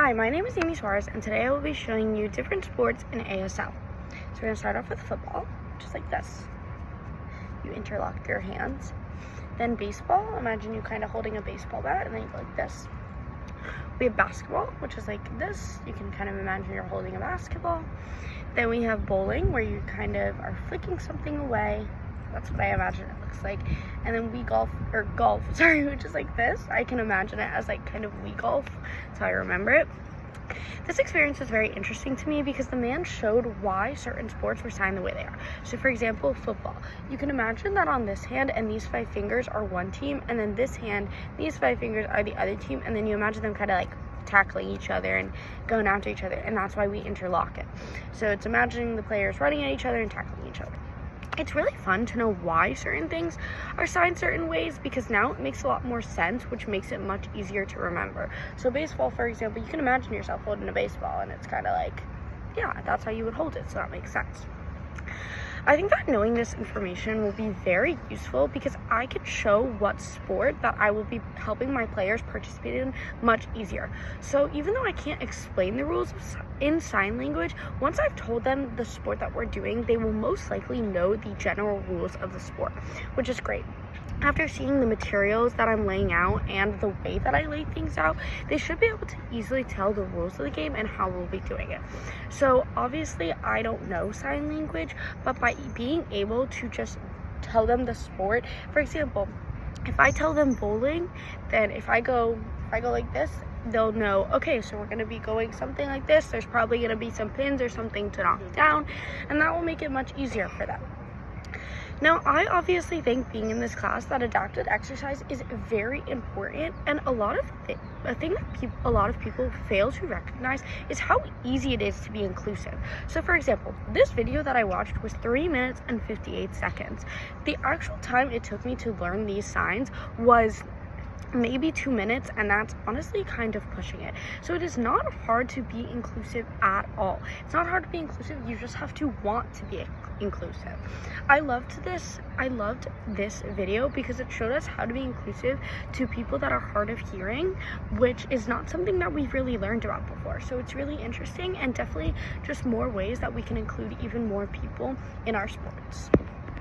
Hi, my name is Amy Suarez, and today I will be showing you different sports in ASL. So we're going to start off with football, just like this. You interlock your hands. Then baseball, imagine you kind of holding a baseball bat, and then you go like this. We have basketball, which is like this. You can kind of imagine you're holding a basketball. Then we have bowling, where you kind of are flicking something away. That's what I imagine it looks like. And then golf, which is like this. I can imagine it as like kind of Wii golf. That's how I remember it. This experience was very interesting to me because the man showed why certain sports were signed the way they are. So for example, football. You can imagine that on this hand and these 5 fingers are one team, and then this hand, these 5 fingers are the other team, and then you imagine them kind of like tackling each other and going after each other, and that's why we interlock it. So it's imagining the players running at each other and tackling each other. It's really fun to know why certain things are signed certain ways, because now it makes a lot more sense, which makes it much easier to remember. So baseball, for example, you can imagine yourself holding a baseball, and it's kind of like, yeah, that's how you would hold it, so that makes sense. I think that knowing this information will be very useful because I can show what sport that I will be helping my players participate in much easier. So even though I can't explain the rules in sign language, once I've told them the sport that we're doing, they will most likely know the general rules of the sport, which is great. After seeing the materials that I'm laying out and the way that I lay things out, they should be able to easily tell the rules of the game and how we'll be doing it. So obviously I don't know sign language, but by being able to just tell them the sport, for example, if I tell them bowling, then if I go like this, they'll know, okay, so we're going to be going something like this. There's probably going to be some pins or something to knock down, and that will make it much easier for them. Now, I obviously think being in this class that adapted exercise is very important, and a thing that a lot of people fail to recognize is how easy it is to be inclusive. So for example, this video that I watched was 3 minutes and 58 seconds. The actual time it took me to learn these signs was maybe 2 minutes, and that's honestly kind of pushing it. So it is not hard to be inclusive at all. It's not hard to be inclusive, you just have to want to be inclusive. I loved this video because it showed us how to be inclusive to people that are hard of hearing, which is not something that we've really learned about before. So it's really interesting, and definitely just more ways that we can include even more people in our sports.